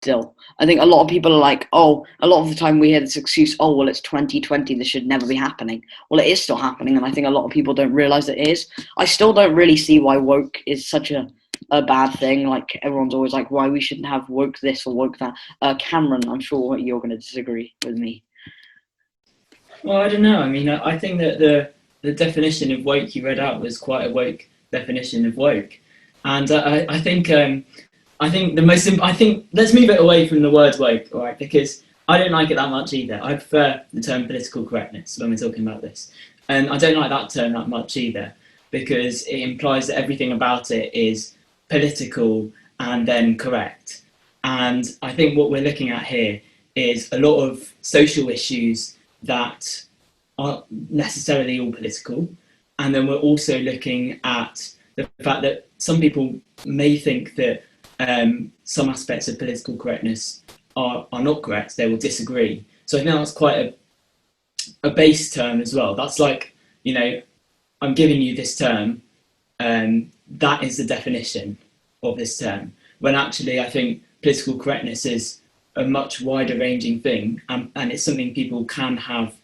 still. I think a lot of people are like, oh, a lot of the time we hear this excuse, oh, well, it's 2020, this should never be happening. Well, it is still happening, and I think a lot of people don't realise it is. I still don't really see why woke is such a bad thing. Like, everyone's always like, why we shouldn't have woke this or woke that. Cameron, I'm sure you're going to disagree with me. Well, I don't know. I mean, I think that the definition of woke you read out was quite a woke definition of woke, and I think I think let's move it away from the word woke, all right? Because I don't like it that much either. I prefer the term political correctness when we're talking about this, and I don't like that term that much either because it implies that everything about it is political and then correct. And I think what we're looking at here is a lot of social issues that aren't necessarily all political. And then we're also looking at the fact that some people may think that some aspects of political correctness are not correct, they will disagree. So I think that's quite a base term as well. That's like, you know, I'm giving you this term, and that is the definition of this term. When actually I think political correctness is a much wider ranging thing, and it's something people can have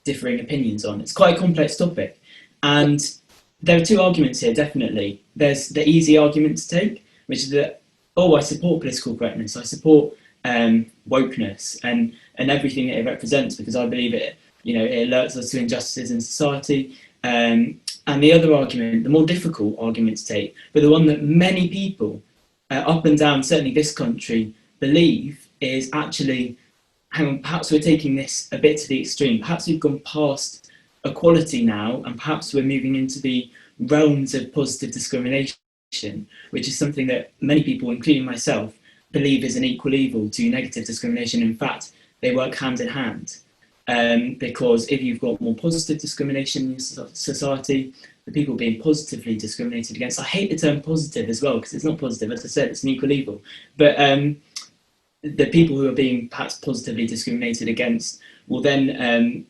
differing opinions on. It's quite a complex topic. And there are two arguments here, definitely. There's the easy argument to take, which is that, oh, I support political correctness, I support wokeness and everything it represents, because I believe it, you know, it alerts us to injustices in society. And the other argument, the more difficult argument to take, but the one that many people up and down, certainly this country, believe is actually, hang on, perhaps we're taking this a bit to the extreme. Perhaps we've gone past equality now, and perhaps we're moving into the realms of positive discrimination, which is something that many people, including myself, believe is an equal evil to negative discrimination. In fact, they work hand in hand. Because if you've got more positive discrimination in your society, the people being positively discriminated against, I hate the term positive as well, because it's not positive, as I said, it's an equal evil. But the people who are being perhaps positively discriminated against will then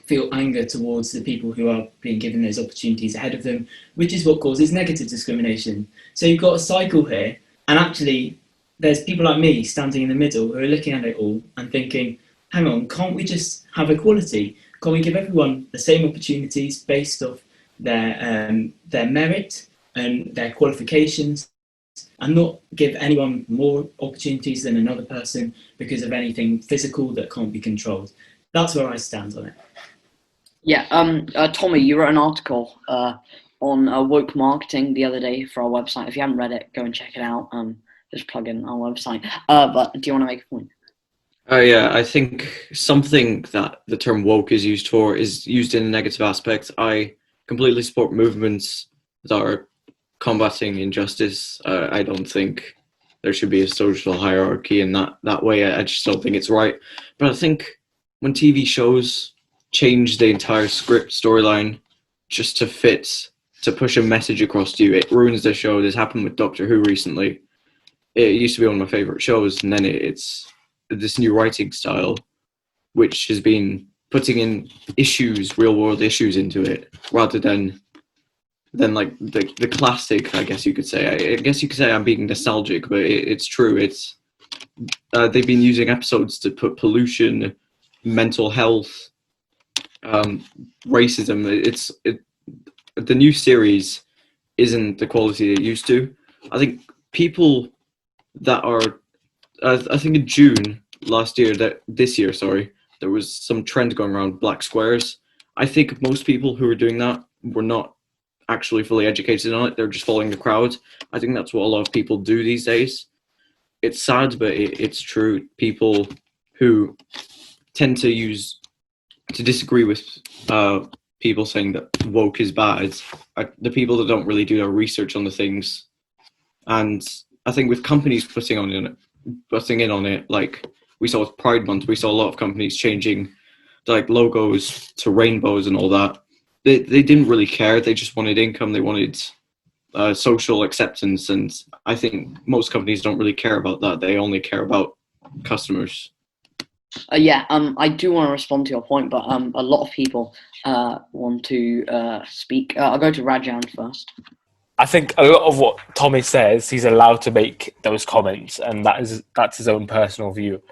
feel anger towards the people who are being given those opportunities ahead of them, which is what causes negative discrimination. So you've got a cycle here, and actually there's people like me standing in the middle who are looking at it all and thinking, hang on, can't we just have equality? Can't we give everyone the same opportunities based off their merit and their qualifications, and not give anyone more opportunities than another person because of anything physical that can't be controlled? That's where I stand on it. Yeah, Tommy, you wrote an article on woke marketing the other day for our website. If you haven't read it, go and check it out. Just plug in our website. But do you want to make a point? Yeah, I think something that the term woke is used for is used in a negative aspect. I completely support movements that are combating injustice. I don't think there should be a social hierarchy in that way. I just don't think it's right. But I think when TV shows change the entire script storyline just to push a message across to you, it ruins the show. This happened with Doctor Who recently. It used to be one of my favourite shows, and then it's this new writing style, which has been putting in issues, real world issues into it, rather than like the classic, I guess you could say. I guess you could say I'm being nostalgic, but it's true. It's they've been using episodes to put pollution, mental health, racism. The new series isn't the quality it used to. I think people that are, I think in June this year, there was some trend going around black squares. I think most people who were doing that were not actually fully educated on it. They're just following the crowd. I think that's what a lot of people do these days. It's sad, but it's true. People who tend to disagree with people saying that woke is bad are the people that don't really do their research on the things. And I think with companies putting in on it, like we saw with Pride Month, we saw a lot of companies changing like logos to rainbows and all that. They didn't really care. They just wanted income. They wanted social acceptance. And I think most companies don't really care about that. They only care about customers. I do want to respond to your point, but a lot of people want to speak. I'll go to Rajan first. I think a lot of what Tommy says, he's allowed to make those comments, and that's his own personal view.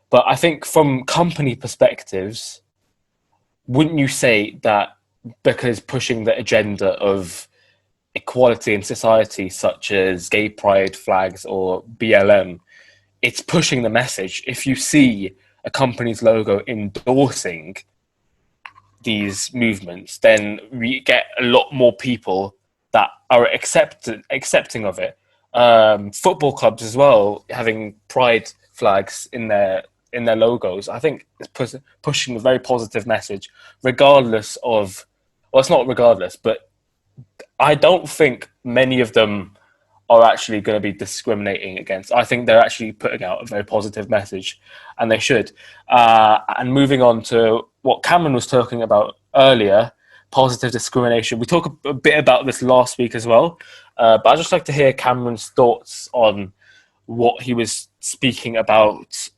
But I think from company perspectives, wouldn't you say that because pushing the agenda of equality in society, such as gay pride flags or BLM, it's pushing the message? If you see a company's logo endorsing these movements, then we get a lot more people that are accepting of it. Football clubs as well, having pride flags in their logos, I think it's pushing a very positive message, regardless of, well, it's not regardless, but I don't think many of them are actually going to be discriminating against. I think they're actually putting out a very positive message, and they should. And moving on to what Cameron was talking about earlier, positive discrimination. We talked a bit about this last week as well, but I'd just like to hear Cameron's thoughts on what he was speaking about,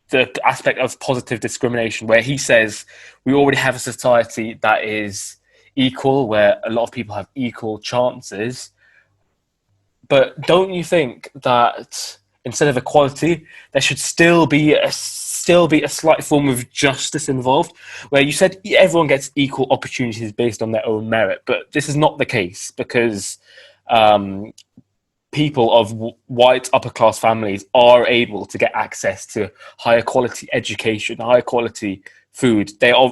the aspect of positive discrimination, where he says we already have a society that is equal, where a lot of people have equal chances. But don't you think that instead of equality, there should still be a slight form of justice involved, where you said everyone gets equal opportunities based on their own merit, but this is not the case, because people of white upper class families are able to get access to higher quality education, higher quality food. They are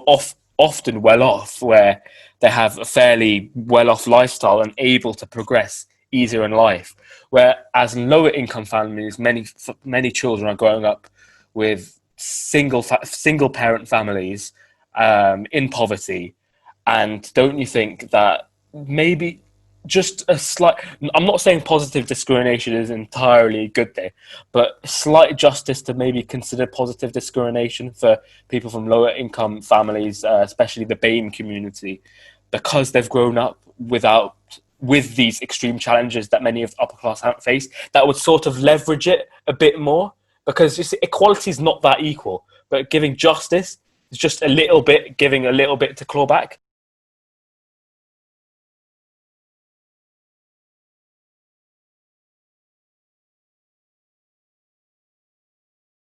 often well off, where they have a fairly well off lifestyle and able to progress easier in life. Whereas in lower income families, many children are growing up with single parent families in poverty. And don't you think that maybe just a slight, I'm not saying positive discrimination is entirely a good thing, but slight justice to maybe consider positive discrimination for people from lower income families, especially the BAME community, because they've grown up with these extreme challenges that many of the upper class haven't faced, that would sort of leverage it a bit more. Because you see, equality is not that equal, but giving justice is just a little bit, giving a little bit to claw back.